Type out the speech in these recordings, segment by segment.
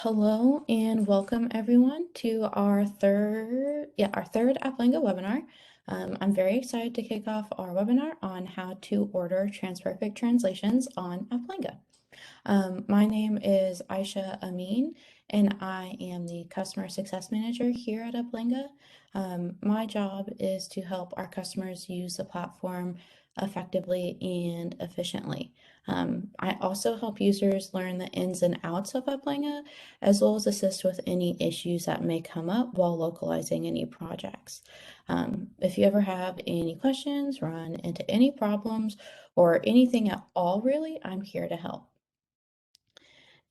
Hello and welcome everyone to our third Applanga webinar. I'm very excited to kick off our webinar on how to order TransPerfect translations on Applanga. My name is Aisha Amin, and I am the Customer Success Manager here at Applanga. My job is to help our customers use the platform effectively and efficiently. I also help users learn the ins and outs of Applanga, as well as assist with any issues that may come up while localizing any projects. If you ever have any questions, run into any problems, or anything at all really, I'm here to help.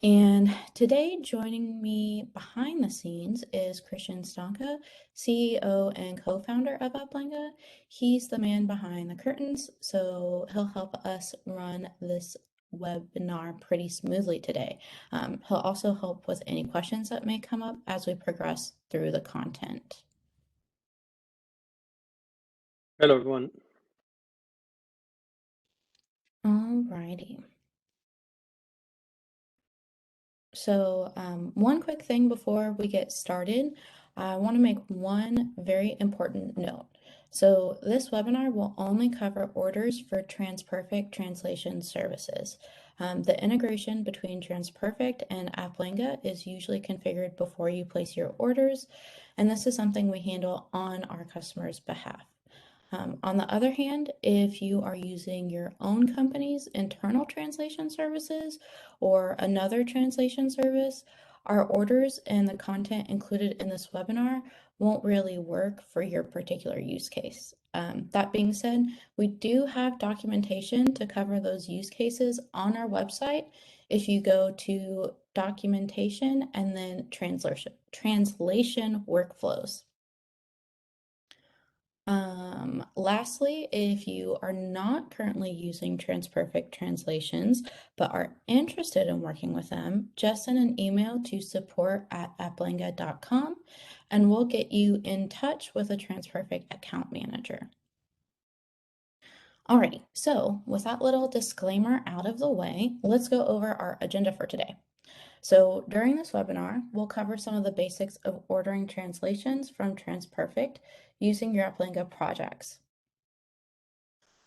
And today, joining me behind the scenes is Christian Stanka, CEO and co-founder of Applanga. He's the man behind the curtains, so he'll help us run this webinar pretty smoothly today. He'll also help with any questions that may come up as we progress through the content. Hello, everyone. Alrighty. So one quick thing before we get started, I want to make one very important note. So this webinar will only cover orders for TransPerfect translation services. The integration between TransPerfect and Applanga is usually configured before you place your orders, and this is something we handle on our customers' behalf. On the other hand, if you are using your own company's internal translation services or another translation service, our orders and the content included in this webinar won't really work for your particular use case. That being said, we do have documentation to cover those use cases on our website. If you go to documentation and then translation workflows. Lastly, if you are not currently using TransPerfect translations, but are interested in working with them, just send an email to support@applanga.com and we'll get you in touch with a TransPerfect account manager. Alrighty, so with that little disclaimer out of the way, let's go over our agenda for today. So during this webinar, we'll cover some of the basics of ordering translations from TransPerfect using your Applanga projects.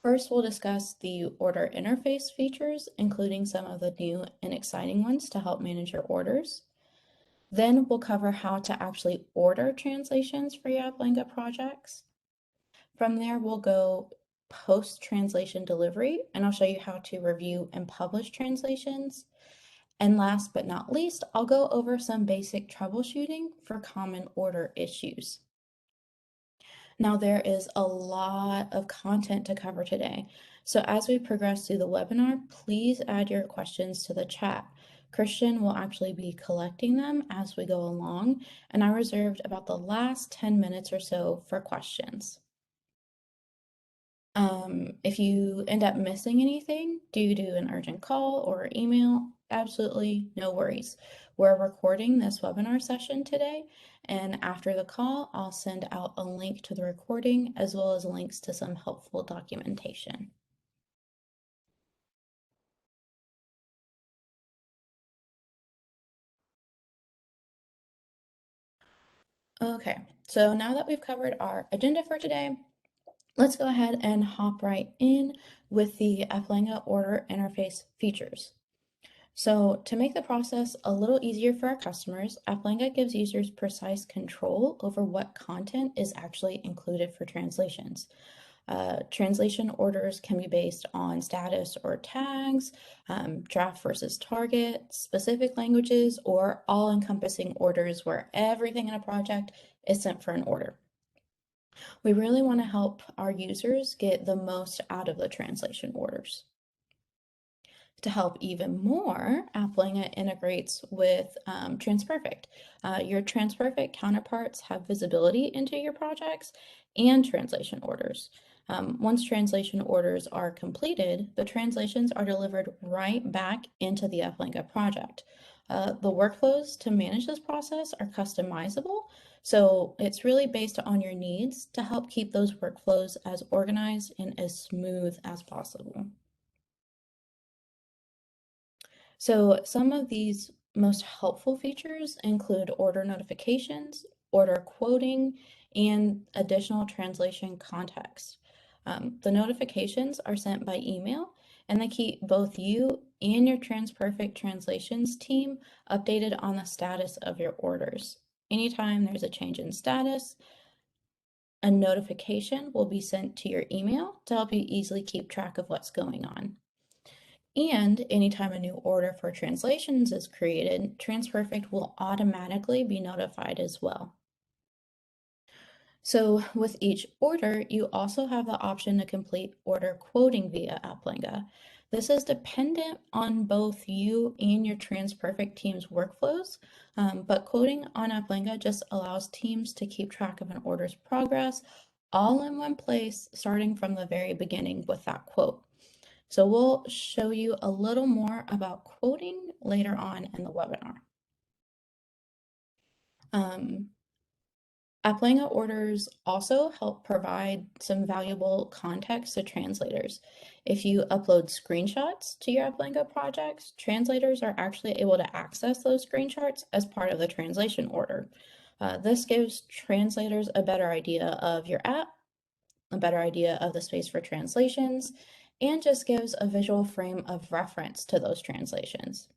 First, we'll discuss the order interface features, including some of the new and exciting ones to help manage your orders. Then we'll cover how to actually order translations for your Applanga projects. From there, we'll go post-translation delivery, and I'll show you how to review and publish translations. And last but not least, I'll go over some basic troubleshooting for common order issues. Now, there is a lot of content to cover today. So as we progress through the webinar, please add your questions to the chat. Christian will actually be collecting them as we go along, and I reserved about the last 10 minutes or so for questions. If you end up missing anything due to an urgent call or email, absolutely no worries. We're recording this webinar session today, and after the call, I'll send out a link to the recording as well as links to some helpful documentation. Okay, so now that we've covered our agenda for today, let's go ahead and hop right in with the Applanga order interface features. So to make the process a little easier for our customers, Applanga gives users precise control over what content is actually included for translations. Translation orders can be based on status or tags, draft versus target, specific languages, or all-encompassing orders where everything in a project is sent for an order. We really want to help our users get the most out of the translation orders. To help even more, Applanga integrates with TransPerfect. Your TransPerfect counterparts have visibility into your projects and translation orders. Once translation orders are completed, the translations are delivered right back into the Applanga project. The workflows to manage this process are customizable, so it's really based on your needs to help keep those workflows as organized and as smooth as possible. So some of these most helpful features include order notifications, order quoting, and additional translation context. The notifications are sent by email, and they keep both you and your TransPerfect translations team updated on the status of your orders. Anytime there's a change in status, a notification will be sent to your email to help you easily keep track of what's going on. And anytime a new order for translations is created, TransPerfect will automatically be notified as well. So with each order, you also have the option to complete order quoting via Applanga. This is dependent on both you and your TransPerfect team's workflows, but quoting on Applanga just allows teams to keep track of an order's progress all in one place, starting from the very beginning with that quote. So we'll show you a little more about quoting later on in the webinar. Applanga orders also help provide some valuable context to translators. If you upload screenshots to your Applanga projects, translators are actually able to access those screenshots as part of the translation order. This gives translators a better idea of your app, a better idea of the space for translations, and just gives a visual frame of reference to those translations.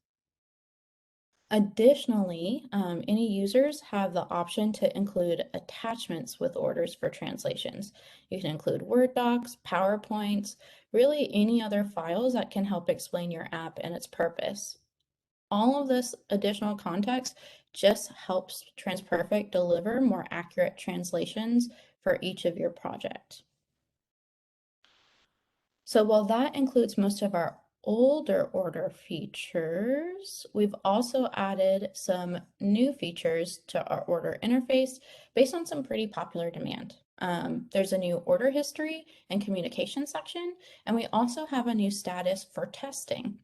Additionally, any users have the option to include attachments with orders for translations. You can include Word docs, PowerPoints, really any other files that can help explain your app and its purpose. All of this additional context just helps TransPerfect deliver more accurate translations for each of your projects. So while that includes most of our older order features, we've also added some new features to our order interface based on some pretty popular demand. There's a new order history and communication section, and we also have a new status for testing.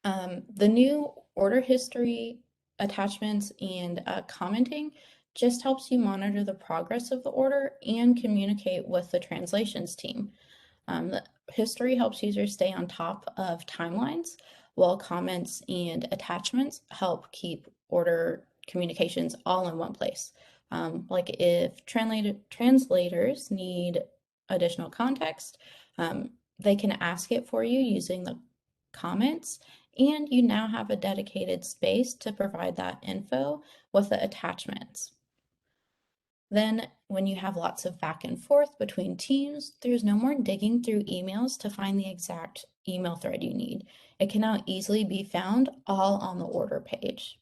The new order history, attachments, and commenting just helps you monitor the progress of the order and communicate with the translations team. The history helps users stay on top of timelines, while comments and attachments help keep order communications all in one place. Like if translators need additional context, they can ask it for you using the comments, and you now have a dedicated space to provide that info with the attachments. Then, when you have lots of back and forth between teams, there's no more digging through emails to find the exact email thread you need. It can now easily be found all on the order page.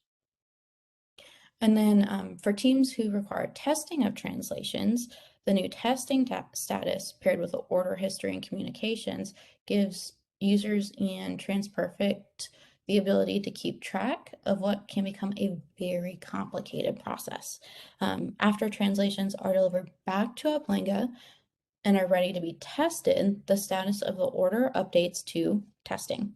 And then for teams who require testing of translations, the new testing status paired with the order history and communications gives users in TransPerfect the ability to keep track of what can become a very complicated process. After translations are delivered back to Applanga and are ready to be tested, the status of the order updates to testing.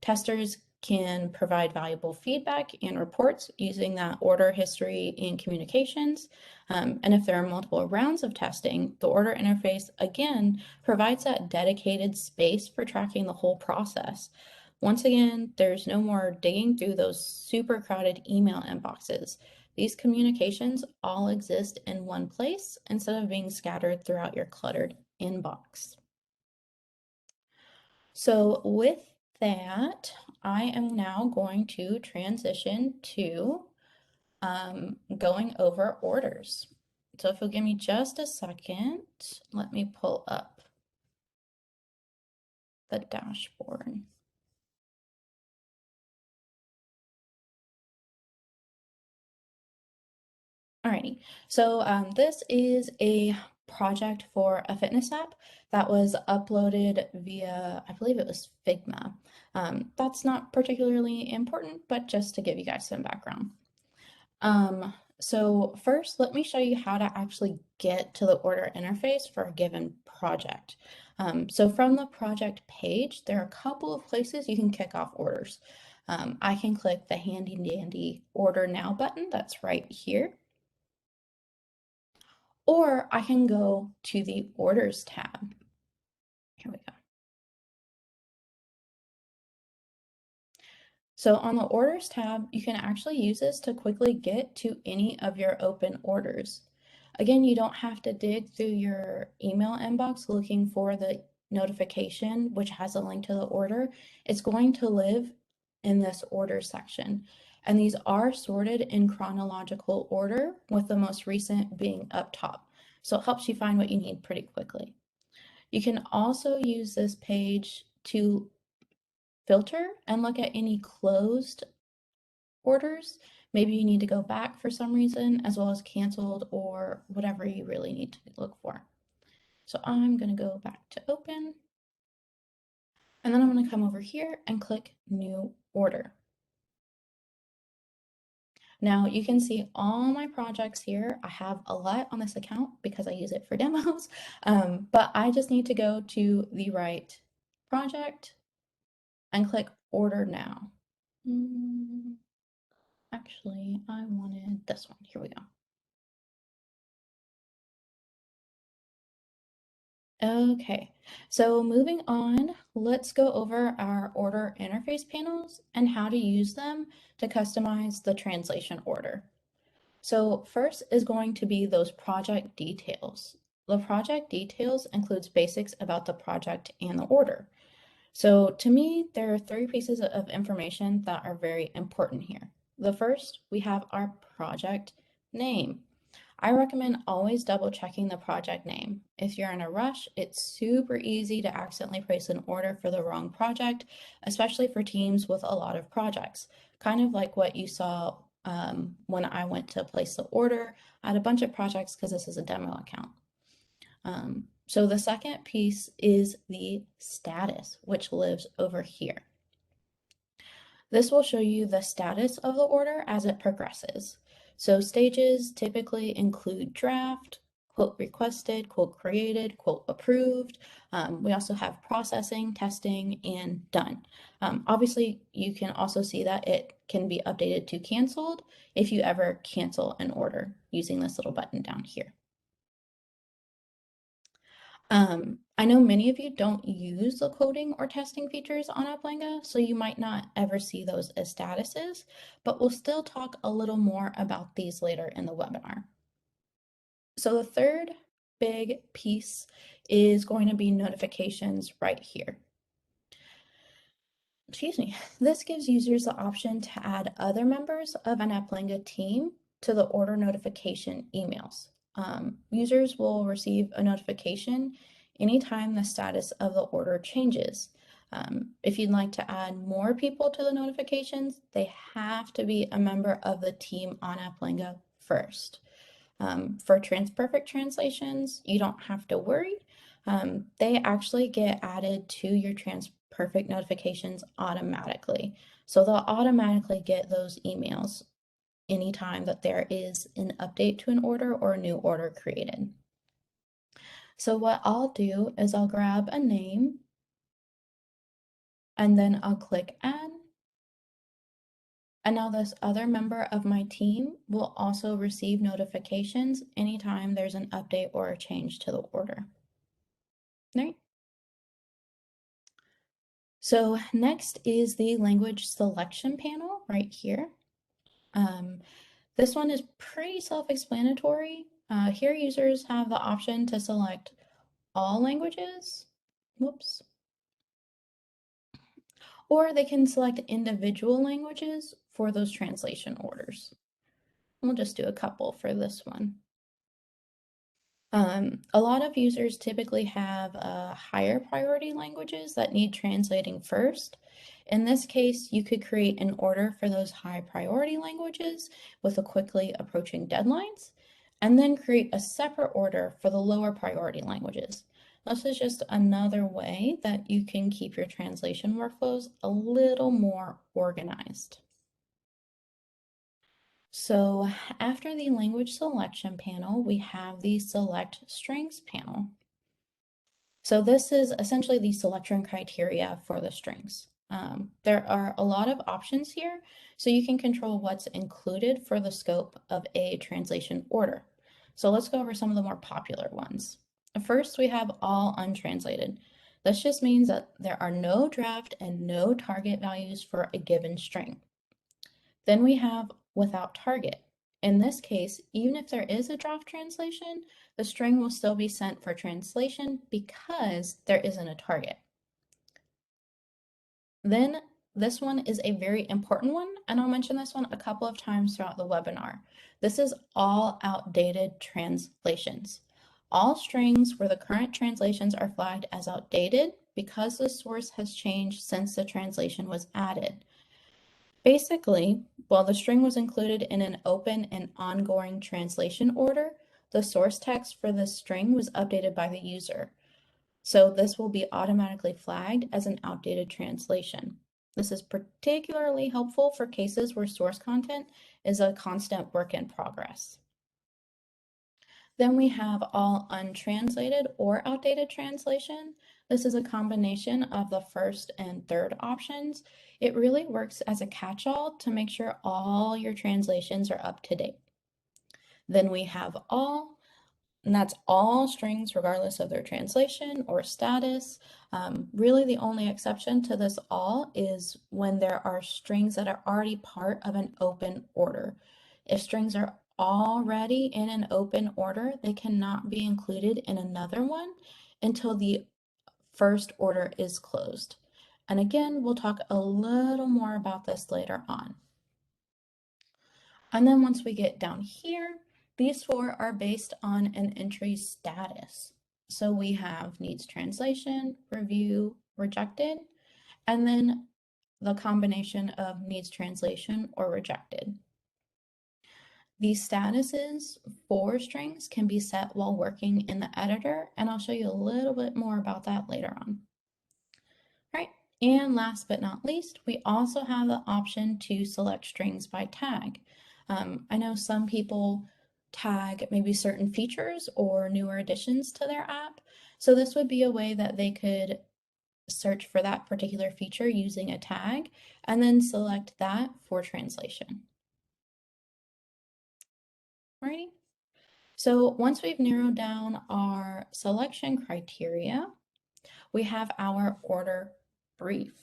Testers can provide valuable feedback and reports using that order history and communications. And if there are multiple rounds of testing, the order interface again provides that dedicated space for tracking the whole process. Once again, there's no more digging through those super crowded email inboxes. These communications all exist in one place instead of being scattered throughout your cluttered inbox. So with that, I am now going to transition to going over orders. So if you'll give me just a second, let me pull up the dashboard. Alrighty, so this is a project for a fitness app that was uploaded via, I believe it was Figma. That's not particularly important, but just to give you guys some background. So first, let me show you how to actually get to the order interface for a given project. So from the project page, there are a couple of places you can kick off orders. I can click the handy dandy Order Now button that's right here. Or I can go to the Orders tab. Here we go. So on the Orders tab, you can actually use this to quickly get to any of your open orders. Again, you don't have to dig through your email inbox looking for the notification, which has a link to the order. It's going to live in this order section. And these are sorted in chronological order, with the most recent being up top. So it helps you find what you need pretty quickly. You can also use this page to filter and look at any closed orders. Maybe you need to go back for some reason, as well as canceled or whatever you really need to look for. So I'm going to go back to open, and then I'm going to come over here and click new order. Now you can see all my projects here. I have a lot on this account because I use it for demos, but I just need to go to the right project and click order now. Actually, I wanted this one. Here we go. Okay, so moving on, let's go over our order interface panels and how to use them to customize the translation order. So first is going to be those project details. The project details includes basics about the project and the order. So to me, there are three pieces of information that are very important here. The first, we have our project name. I recommend always double checking the project name. If you're in a rush, it's super easy to accidentally place an order for the wrong project, especially for teams with a lot of projects. Kind of like what you saw when I went to place the order. I had a bunch of projects because this is a demo account. So the second piece is the status, which lives over here. This will show you the status of the order as it progresses. So stages typically include draft, quote requested, quote created, quote approved. We also have processing, testing, and done. Obviously, you can also see that it can be updated to canceled if you ever cancel an order using this little button down here. I know many of you don't use the quoting or testing features on Applanga, so you might not ever see those as statuses, but we'll still talk a little more about these later in the webinar. So the third big piece is going to be notifications right here. Excuse me. This gives users the option to add other members of an Applanga team to the order notification emails. Users will receive a notification anytime the status of the order changes. If you'd like to add more people to the notifications, they have to be a member of the team on Applanga first. For TransPerfect translations, you don't have to worry. They actually get added to your TransPerfect notifications automatically. So they'll automatically get those emails anytime that there is an update to an order or a new order created. So what I'll do is I'll grab a name and then I'll click add. And now this other member of my team will also receive notifications anytime there's an update or a change to the order. All right. So next is the language selection panel right here. This one is pretty self-explanatory. Here users have the option to select all languages, whoops, or they can select individual languages for those translation orders. We'll just do a couple for this one. A lot of users typically have higher priority languages that need translating first. In this case, you could create an order for those high priority languages with a quickly approaching deadlines, and then create a separate order for the lower priority languages. This is just another way that you can keep your translation workflows a little more organized. So after the language selection panel, we have the select strings panel. So this is essentially the selection criteria for the strings. There are a lot of options here, so you can control what's included for the scope of a translation order. So let's go over some of the more popular ones. First, we have all untranslated. This just means that there are no draft and no target values for a given string. Then we have without target. In this case, even if there is a draft translation, the string will still be sent for translation because there isn't a target. Then this one is a very important one, and I'll mention this one a couple of times throughout the webinar. This is all outdated translations. All strings where the current translations are flagged as outdated because the source has changed since the translation was added. Basically, while the string was included in an open and ongoing translation order, the source text for the string was updated by the user. So this will be automatically flagged as an outdated translation. This is particularly helpful for cases where source content is a constant work in progress. Then we have all untranslated or outdated translation. This is a combination of the first and third options. It really works as a catch-all to make sure all your translations are up to date. Then we have all, and that's all strings regardless of their translation or status. Really the only exception to this all is when there are strings that are already part of an open order. If strings are already in an open order, they cannot be included in another one until the first order is closed. And again, we'll talk a little more about this later on. And then once we get down here, these four are based on an entry status. So we have needs translation, review, rejected, and then the combination of needs translation or rejected. These statuses for strings can be set while working in the editor, and I'll show you a little bit more about that later on. All right, and last but not least, we also have the option to select strings by tag. I know some people tag maybe certain features or newer additions to their app. So this would be a way that they could search for that particular feature using a tag and then select that for translation. Alrighty. So once we've narrowed down our selection criteria, we have our order brief.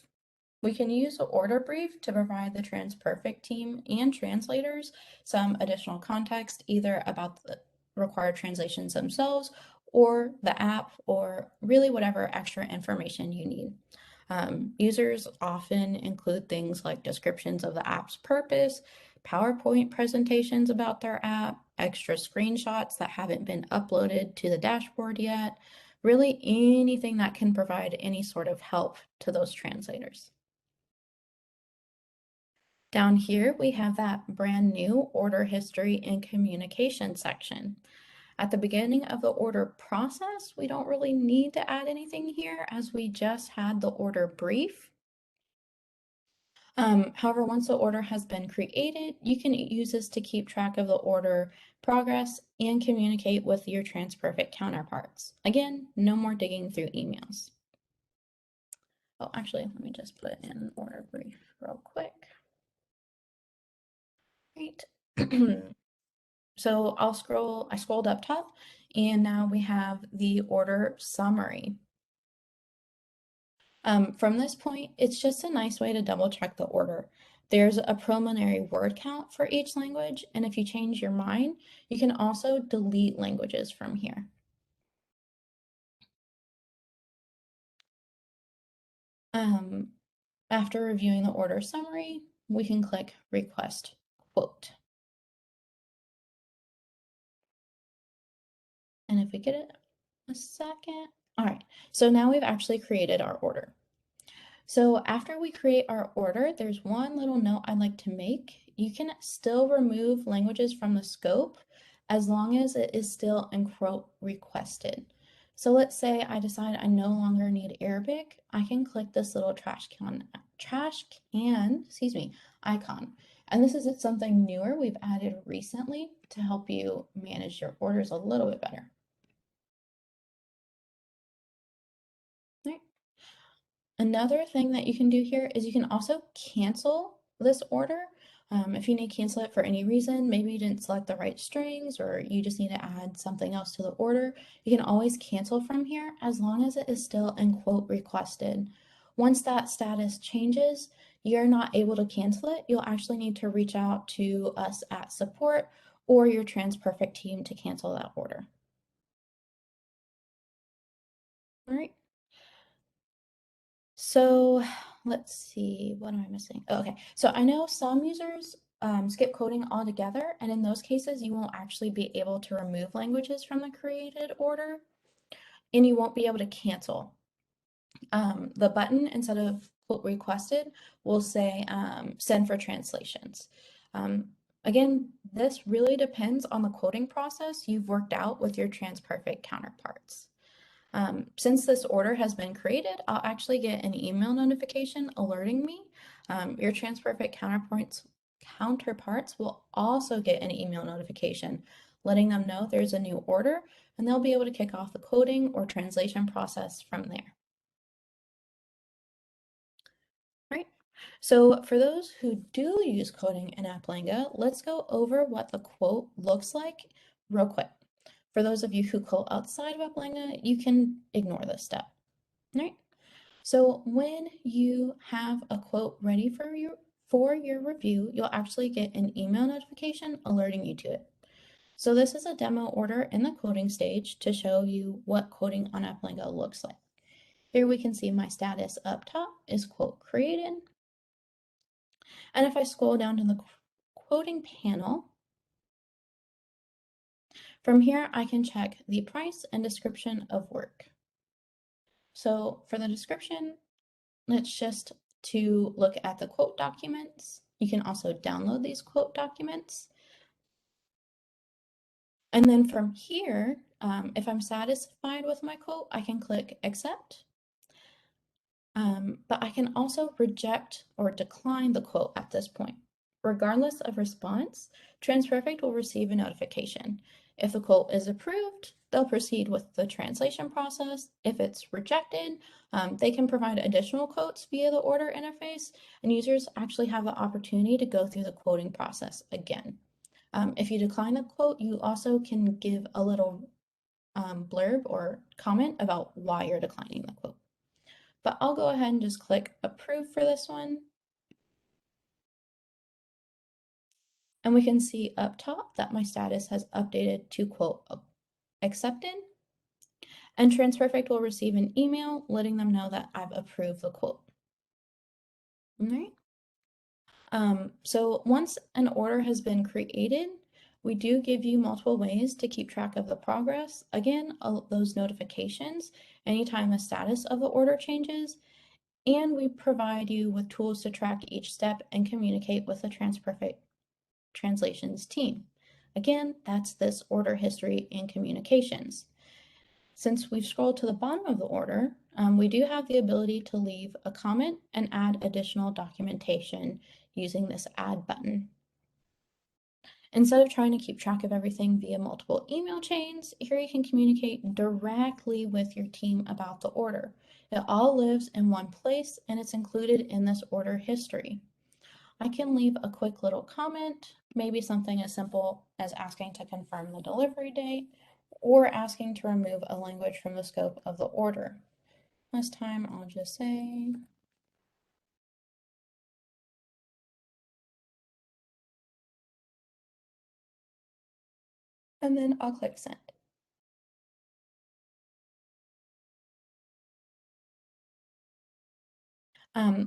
We can use the order brief to provide the TransPerfect team and translators some additional context, either about the required translations themselves or the app, or really whatever extra information you need. Users often include things like descriptions of the app's purpose, PowerPoint presentations about their app, extra screenshots that haven't been uploaded to the dashboard yet, really anything that can provide any sort of help to those translators. Down here, we have that brand new order history and communication section. At the beginning of the order process, we don't really need to add anything here as we just had the order brief. However, once the order has been created, you can use this to keep track of the order progress and communicate with your TransPerfect counterparts. Again, no more digging through emails. Oh, actually, let me just put in an order brief real quick. Right. So I scrolled up top, and now we have the order summary. From this point, it's just a nice way to double check the order. There's a preliminary word count for each language, and if you change your mind, you can also delete languages from here. After reviewing the order summary, we can click Request Quote. And if we get it a second, all right, so now we've actually created our order. So after we create our order, there's one little note I'd like to make. You can still remove languages from the scope as long as it is still in quote requested. So let's say I decide I no longer need Arabic. I can click this little trash can, icon. And this is something newer we've added recently to help you manage your orders a little bit better. All right. Another thing that you can do here is you can also cancel this order. If you need to cancel it for any reason, maybe you didn't select the right strings or you just need to add something else to the order, you can always cancel from here as long as it is still in quote requested. Once that status changes, you're not able to cancel it. You'll actually need to reach out to us at support or your TransPerfect team to cancel that order. All right. So let's see, what am I missing? Oh, okay, so I know some users skip coding altogether, and in those cases, you won't actually be able to remove languages from the created order, and you won't be able to cancel. The button, instead of quote requested, will say send for translations. Again, this really depends on the quoting process you've worked out with your TransPerfect counterparts. Since this order has been created, I'll actually get an email notification alerting me. Your TransPerfect counterparts will also get an email notification letting them know there's a new order, and they'll be able to kick off the coding or translation process from there. Right? So for those who do use coding in Applanga, let's go over what the quote looks like real quick. For those of you who quote outside of Applanga, you can ignore this step. Right? So when you have a quote ready for your review, you'll actually get an email notification alerting you to it. So this is a demo order in the quoting stage to show you what quoting on Applanga looks like. Here we can see my status up top is quote created. And if I scroll down to the quoting panel, from here I can check the price and description of work. So for the description, it's just to look at the quote documents. You can also download these quote documents. And then from here, if I'm satisfied with my quote, I can click accept. But I can also reject or decline the quote at this point. Regardless of response, TransPerfect will receive a notification. If the quote is approved, they'll proceed with the translation process. If it's rejected, they can provide additional quotes via the order interface, and users actually have the opportunity to go through the quoting process again. If you decline the quote, you also can give a little blurb or comment about why you're declining the quote. But I'll go ahead and just click approve for this one. And we can see up top that my status has updated to quote accepted. And TransPerfect will receive an email letting them know that I've approved the quote. All right. So once an order has been created, we do give you multiple ways to keep track of the progress. Again, those notifications, anytime the status of the order changes, and we provide you with tools to track each step and communicate with the TransPerfect translations team. Again, that's this order history and communications. Since we've scrolled to the bottom of the order, we do have the ability to leave a comment and add additional documentation using this add button. Instead of trying to keep track of everything via multiple email chains, here you can communicate directly with your team about the order. It all lives in one place and it's included in this order history. I can leave a quick little comment, maybe something as simple as asking to confirm the delivery date or asking to remove a language from the scope of the order. This time I'll just say, and then I'll click send.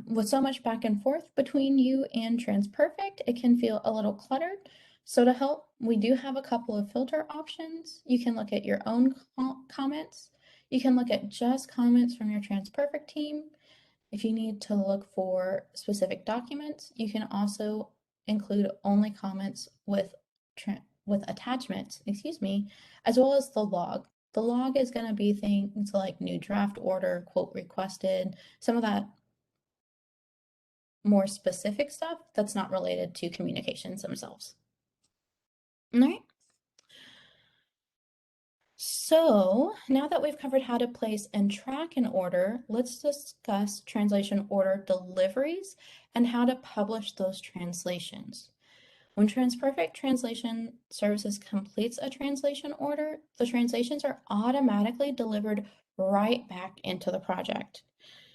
With so much back and forth between you and TransPerfect, it can feel a little cluttered. So to help, we do have a couple of filter options. You can look at your own comments. You can look at just comments from your TransPerfect team. If you need to look for specific documents, you can also include only comments with attachments, as well as the log. The log is going to be things like new draft order, quote requested, some of that more specific stuff that's not related to communications themselves. All right. So now that we've covered how to place and track an order, let's discuss translation order deliveries and how to publish those translations. When TransPerfect Translation Services completes a translation order, the translations are automatically delivered right back into the project.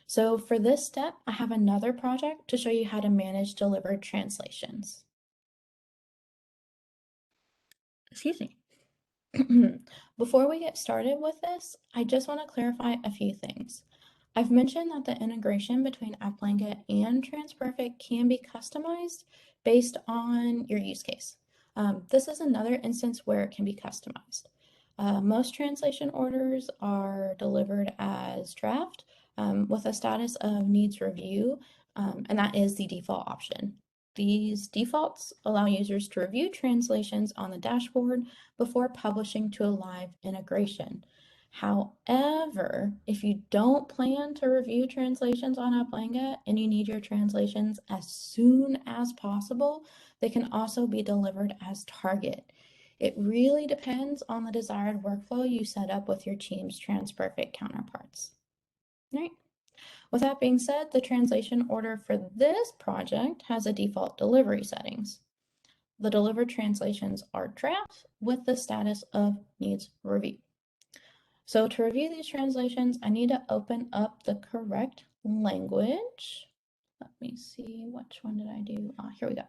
So for this step, I have another project to show you how to manage delivered translations. Excuse me. Before we get started with this, I just want to clarify a few things. I've mentioned that the integration between Applanga and TransPerfect can be customized based on your use case. This is another instance where it can be customized. Most translation orders are delivered as draft with a status of needs review, and that is the default option. These defaults allow users to review translations on the dashboard before publishing to a live integration. However, if you don't plan to review translations on Applanga and you need your translations as soon as possible, they can also be delivered as target. It really depends on the desired workflow you set up with your team's TransPerfect counterparts. All right. With that being said, the translation order for this project has a default delivery settings. The delivered translations are draft with the status of needs review. So to review these translations, I need to open up the correct language. Let me see, which one did I do? Here we go.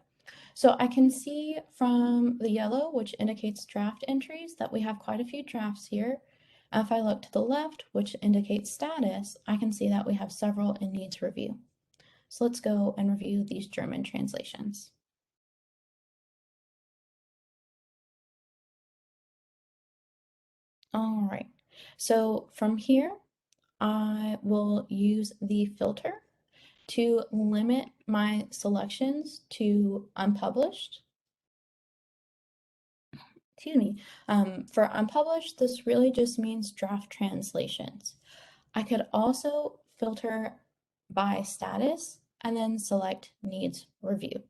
So I can see from the yellow, which indicates draft entries, that we have quite a few drafts here. If I look to the left, which indicates status, I can see that we have several in needs review. So let's go and review these German translations. All right, so from here, I will use the filter to limit my selections to unpublished. Excuse me. For unpublished, this really just means draft translations. I could also filter by status and then select needs review.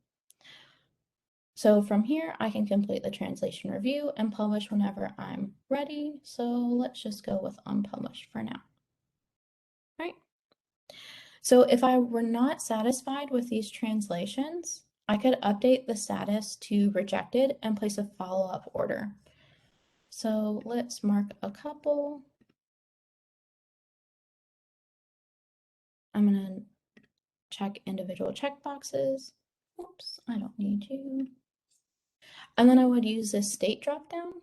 So from here, I can complete the translation review and publish whenever I'm ready. So let's just go with unpublished for now. All right. So if I were not satisfied with these translations, I could update the status to rejected and place a follow-up order. So let's mark a couple. I'm going to check individual checkboxes. Oops, I don't need you. And then I would use this state dropdown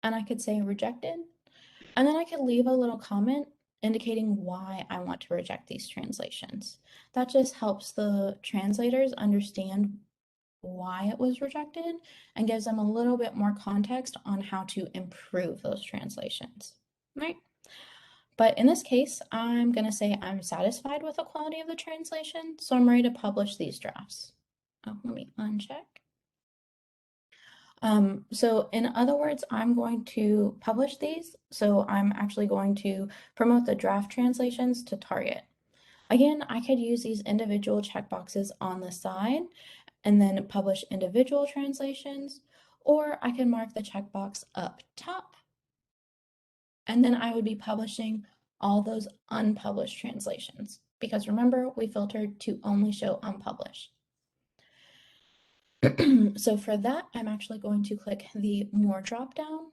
and I could say rejected. And then I could leave a little comment indicating why I want to reject these translations. That just helps the translators understand why it was rejected and gives them a little bit more context on how to improve those translations, right? But in this case, I'm going to say I'm satisfied with the quality of the translation, so I'm ready to publish these drafts. Oh, let me uncheck. So in other words, I'm going to publish these. So I'm actually going to promote the draft translations to target. Again, I could use these individual checkboxes on the side and then publish individual translations, or I can mark the checkbox up top, and then I would be publishing all those unpublished translations, because remember, we filtered to only show unpublished. So for that, I'm actually going to click the More dropdown,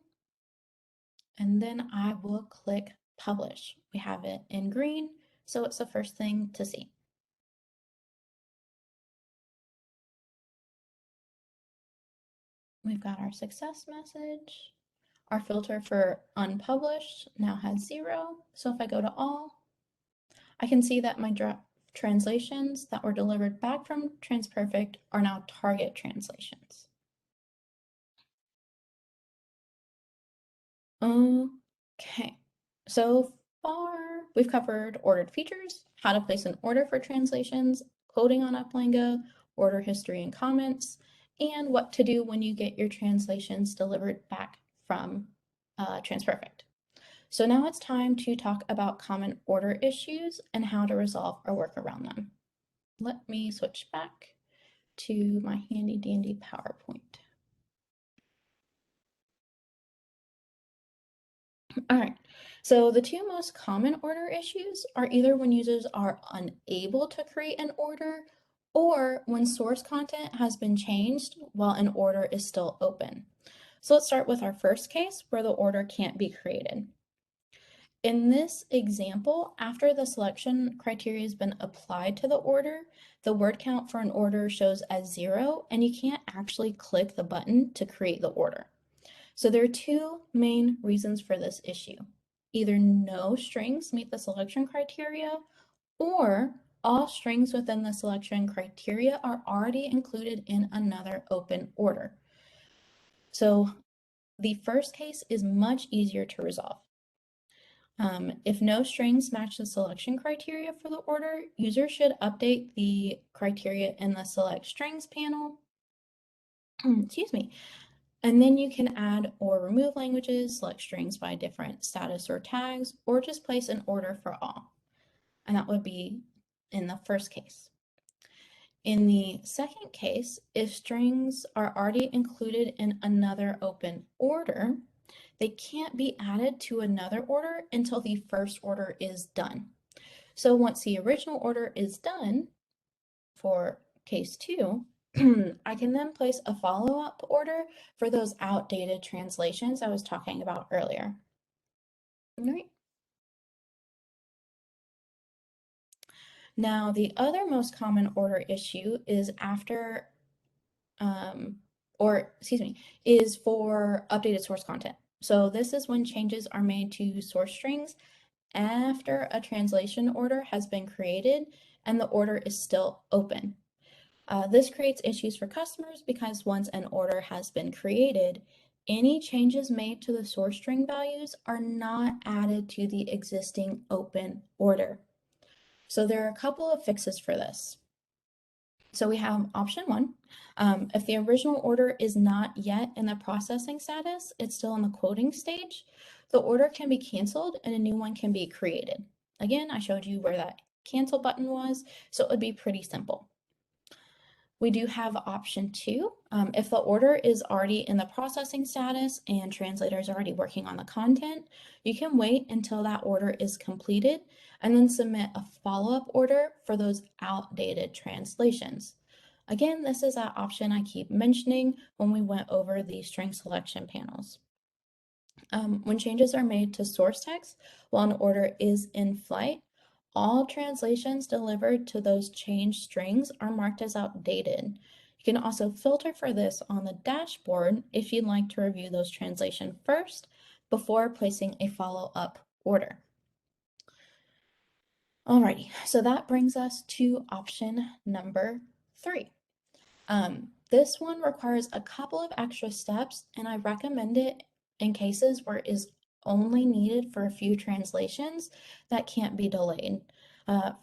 and then I will click Publish. We have it in green, so it's the first thing to see. We've got our success message. Our filter for unpublished now has 0. So if I go to all, I can see that my translations that were delivered back from TransPerfect are now target translations. Okay, so far we've covered ordered features, how to place an order for translations, coding on Applanga, order history and comments, and what to do when you get your translations delivered back from TransPerfect. So now it's time to talk about common order issues and how to resolve or work around them. Let me switch back to my handy dandy PowerPoint. All right, so the two most common order issues are either when users are unable to create an order or when source content has been changed while an order is still open. So let's start with our first case where the order can't be created. In this example, after the selection criteria has been applied to the order, the word count for an order shows as 0, and you can't actually click the button to create the order. So there are two main reasons for this issue. Either no strings meet the selection criteria, or all strings within the selection criteria are already included in another open order. So the first case is much easier to resolve. If no strings match the selection criteria for the order, users should update the criteria in the Select Strings panel. Excuse me. And then you can add or remove languages, select strings by different status or tags, or just place an order for all. And that would be in the first case. In the second case, if strings are already included in another open order, they can't be added to another order until the first order is done. So once the original order is done, for case 2, I can then place a follow-up order for those outdated translations I was talking about earlier. All right. Now, the other most common order issue is after, is for updated source content. So this is when changes are made to source strings after a translation order has been created and the order is still open. This creates issues for customers because once an order has been created, any changes made to the source string values are not added to the existing open order. So there are a couple of fixes for this. So we have option 1. If the original order is not yet in the processing status, it's still in the quoting stage, the order can be canceled and a new one can be created. Again, I showed you where that cancel button was, so it would be pretty simple. We do have option 2. If the order is already in the processing status and translators are already working on the content, you can wait until that order is completed and then submit a follow-up order for those outdated translations. Again, this is that option I keep mentioning when we went over the string selection panels. When changes are made to source text while an order is in flight, all translations delivered to those changed strings are marked as outdated. You can also filter for this on the dashboard if you'd like to review those translations first before placing a follow-up order. Alrighty, so that brings us to option number 3. This one requires a couple of extra steps, and I recommend it in cases where it is only needed for a few translations that can't be delayed.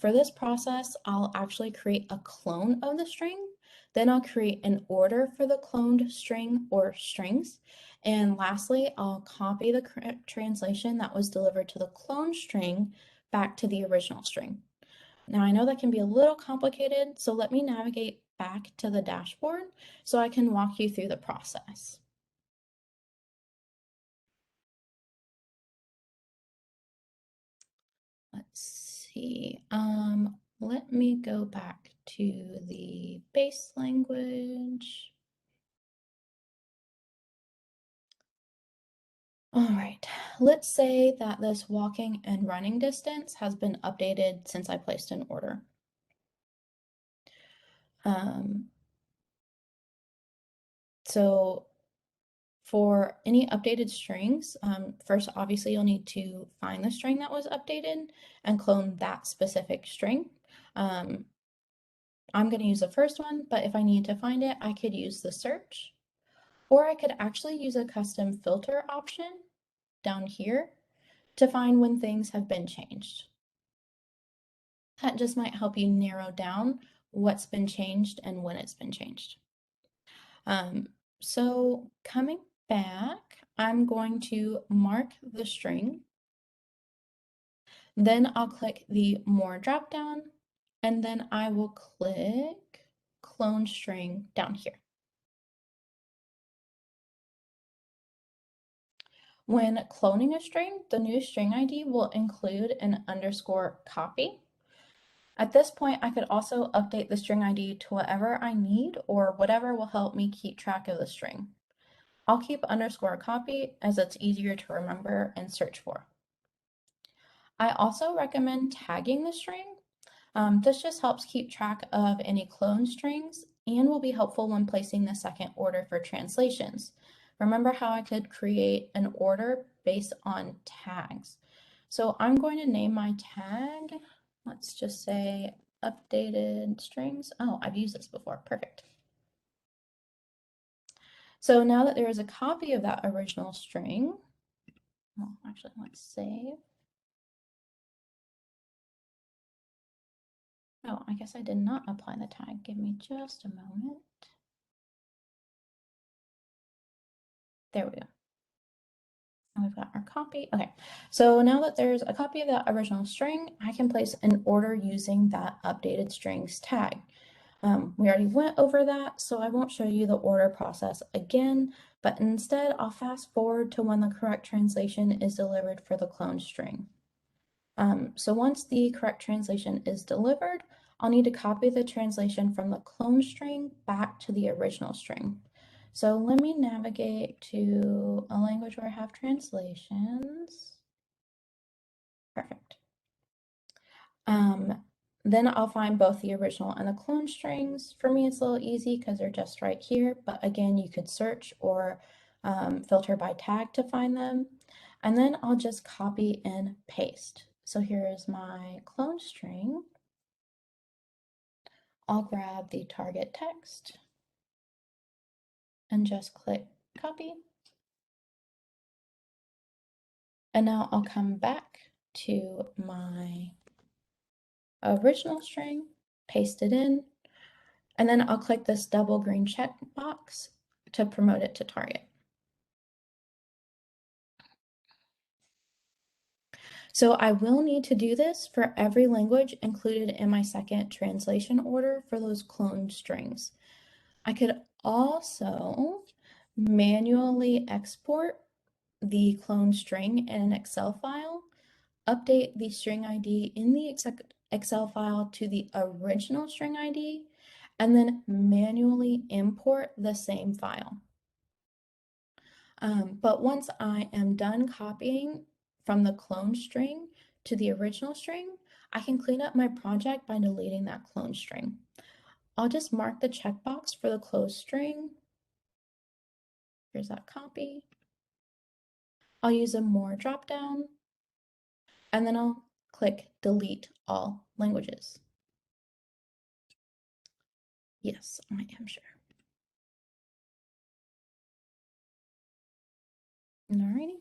For this process, I'll actually create a clone of the string, then I'll create an order for the cloned string or strings, and lastly, I'll copy the translation that was delivered to the cloned string back to the original string. Now I know that can be a little complicated, so let me navigate back to the dashboard so I can walk you through the process. Let's see. Let me go back to the base language. All right, let's say that this walking and running distance has been updated since I placed an order. So for any updated strings, first, obviously, you'll need to find the string that was updated and clone that specific string. I'm going to use the first one, but if I need to find it, I could use the search, or I could actually use a custom filter option down here to find when things have been changed. That just might help you narrow down what's been changed and when it's been changed. So coming back, I'm going to mark the string. Then I'll click the More dropdown, and then I will click Clone String down here. When cloning a string, the new string ID will include an underscore copy. At this point, I could also update the string ID to whatever I need or whatever will help me keep track of the string. I'll keep underscore copy as it's easier to remember and search for. I also recommend tagging the string. This just helps keep track of any clone strings and will be helpful when placing the second order for translations. Remember how I could create an order based on tags. So I'm going to name my tag, let's just say updated strings. Oh, I've used this before, perfect. So now that there is a copy of that original string, well, actually, let's save. Oh, I guess I did not apply the tag. Give me just a moment. There we go. And we've got our copy. Okay, so now that there's a copy of that original string, I can place an order using that updated strings tag. We already went over that, so I won't show you the order process again, but instead I'll fast forward to when the correct translation is delivered for the clone string. So once the correct translation is delivered, I'll need to copy the translation from the clone string back to the original string. So let me navigate to a language where I have translations. Perfect. Then I'll find both the original and the clone strings. For me, it's a little easy because they're just right here, but again, you could search or filter by tag to find them. And then I'll just copy and paste. So here is my clone string. I'll grab the target text and just click copy. And now I'll come back to my original string, paste it in, and then I'll click this double green check box to promote it to target. So I will need to do this for every language included in my second translation order for those cloned strings. I could also manually export the cloned string in an Excel file, update the string ID in the Excel file to the original string ID, and then manually import the same file. But once I am done copying from the clone string to the original string, I can clean up my project by deleting that clone string. I'll just mark the checkbox for the closed string. Here's that copy. I'll use a more dropdown, and then I'll click delete all languages. Yes, I am sure. Alrighty.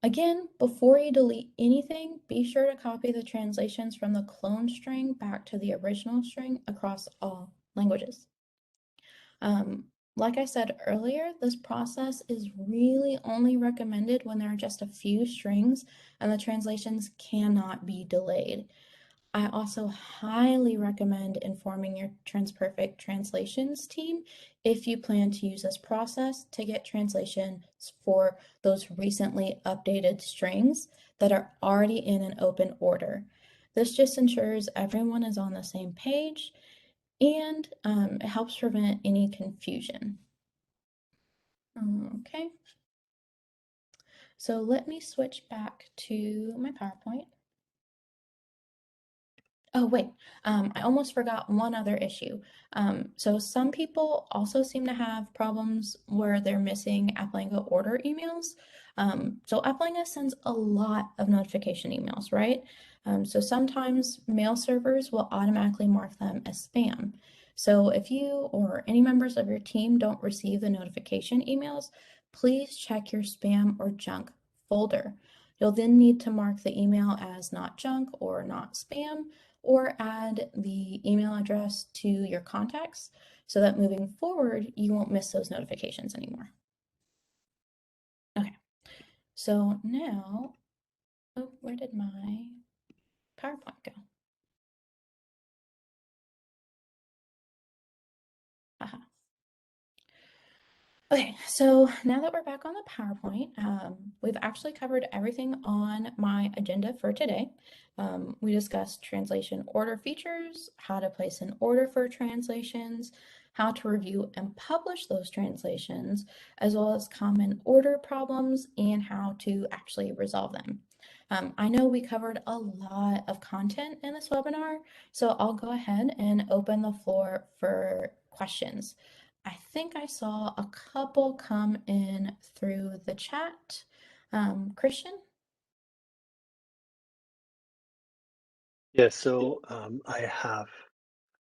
Again, before you delete anything, be sure to copy the translations from the clone string back to the original string across all languages. Like I said earlier, this process is really only recommended when there are just a few strings and the translations cannot be delayed. I also highly recommend informing your TransPerfect translations team if you plan to use this process to get translations for those recently updated strings that are already in an open order. This just ensures everyone is on the same page and it helps prevent any confusion. Okay, so let me switch back to my PowerPoint. Oh, wait, I almost forgot one other issue. So some people also seem to have problems where they're missing Applanga order emails. So Applanga sends a lot of notification emails, right? So sometimes mail servers will automatically mark them as spam. So if you or any members of your team don't receive the notification emails, please check your spam or junk folder. You'll then need to mark the email as not junk or not spam, or add the email address to your contacts so that moving forward, you won't miss those notifications anymore. Okay, so now, oh, where did my PowerPoint go? Aha. Okay, so now that we're back on the PowerPoint, we've actually covered everything on my agenda for today. We discussed translation order features, how to place an order for translations, how to review and publish those translations, as well as common order problems and how to actually resolve them. I know we covered a lot of content in this webinar, so I'll go ahead and open the floor for questions. I think I saw a couple come in through the chat. Christian? Yeah, so I have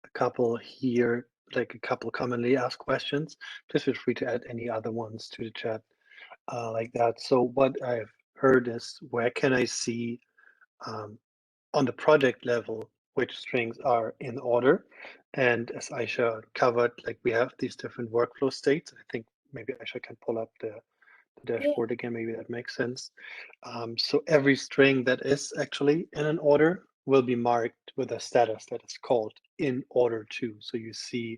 a couple here, like a couple commonly asked questions. Just feel free to add any other ones to the chat like that. So what I've heard is, where can I see um, on the project level which strings are in order? And as Aisha covered, like we have these different workflow states. I think maybe Aisha can pull up the Yeah. dashboard again, maybe that makes sense. So every string that is actually in an order will be marked with a status that is called in order to. So you see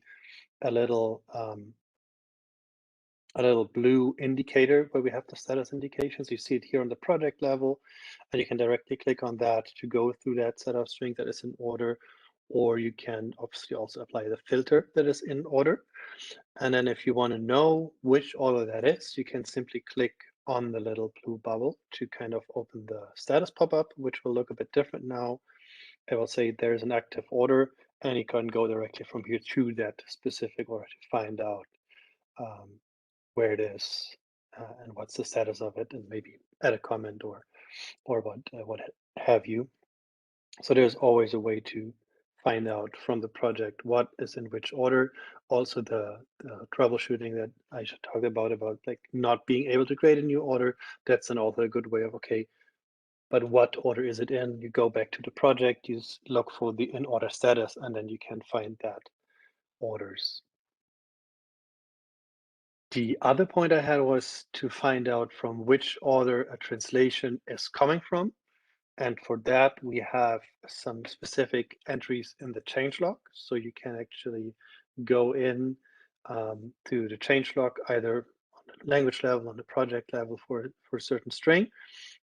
a little blue indicator where we have the status indications. You see it here on the project level, and you can directly click on that to go through that set of string that is in order, or you can obviously also apply the filter that is in order. And then if you want to know which order that is, you can simply click on the little blue bubble to kind of open the status pop-up, which will look a bit different now. It will say there's an active order, and you can go directly from here to that specific order to find out um, where it is and what's the status of it, and maybe add a comment or what have you. So there's always a way to find out from the project what is in which order. Also the troubleshooting that I should talk about like not being able to create a new order, that's an also a good way of, okay, but what order is it in? You go back to the project, you look for the in order status, and then you can find that orders. The other point I had was to find out from which order a translation is coming from. And for that, we have some specific entries in the changelog. So you can actually go in to the changelog either on the language level, on the project level for a certain string.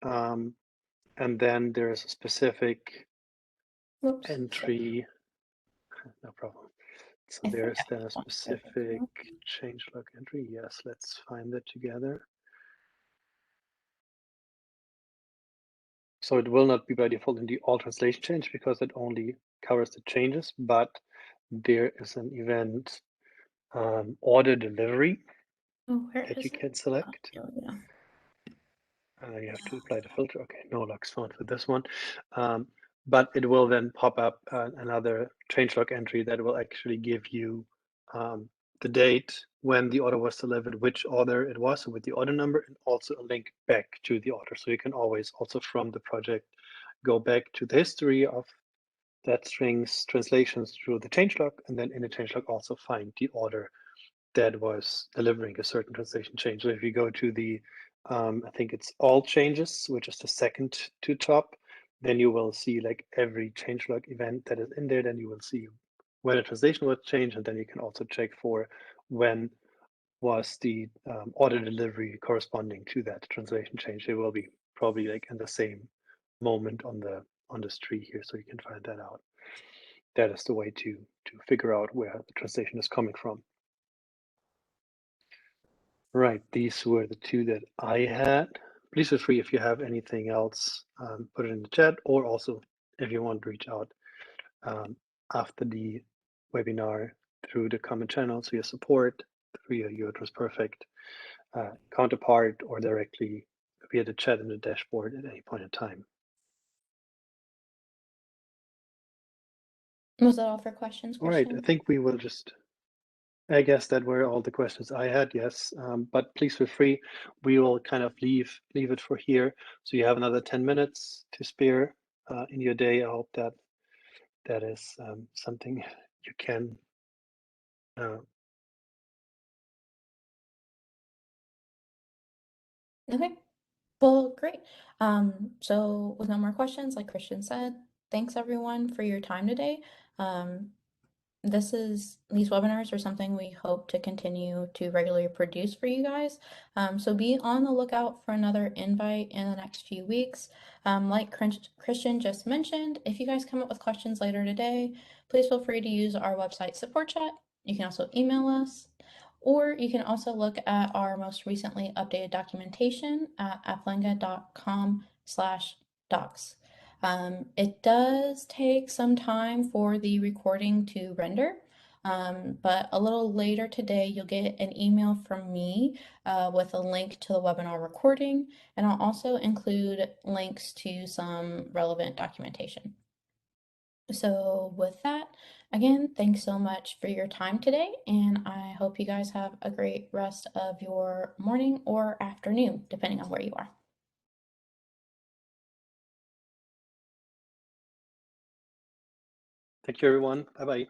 And then there's a specific Whoops, sorry. entry, no problem. So I think I there's then a just want to specific changelog entry. Yes, let's find that together. So it will not be by default in the all translation change because it only covers the changes, but there is an event order delivery Oh, where that you is it? can Oh, select. there we go. You have to apply the filter. Okay, no logs found for this one. Um, but it will then pop up another changelog entry that will actually give you the date when the order was delivered, which order it was, so with the order number, and also a link back to the order. So you can always also from the project go back to the history of that string's translations through the changelog, and then in the changelog also find the order that was delivering a certain translation change. So if you go to the, I think it's all changes, which is the second to top, then you will see like every changelog event that is in there. Then you will see when a translation was changed, and then you can also check for when was the order delivery corresponding to that translation change. They will be probably like in the same moment on this tree here, so you can find that out. That is the way to figure out where the translation is coming from. Right, these were the two that I had. Please feel free if you have anything else, put it in the chat, or also if you want to reach out um, after the webinar through the comment channel, so your support, through your TransPerfect counterpart, or directly via the chat in the dashboard at any point in time. Was that all for questions, All right, I Christian? think we will just I guess that were all the questions I had, yes. But please feel free. We will kind of leave it for here. So you have another 10 minutes to spare in your day. I hope that that is something you can. Uh, Okay. Well, great. So with no more questions, like Christian said, thanks everyone for your time today. Um, these webinars are something we hope to continue to regularly produce for you guys. So be on the lookout for another invite in the next few weeks. Like Christian just mentioned, if you guys come up with questions later today, please feel free to use our website support chat. You can also email us, or you can also look at our most recently updated documentation at applanga.com/docs. It does take some time for the recording to render, but a little later today, you'll get an email from me with a link to the webinar recording, and I'll also include links to some relevant documentation. So with that, again, thanks so much for your time today, and I hope you guys have a great rest of your morning or afternoon, depending on where you are. Thank you, everyone. Bye-bye.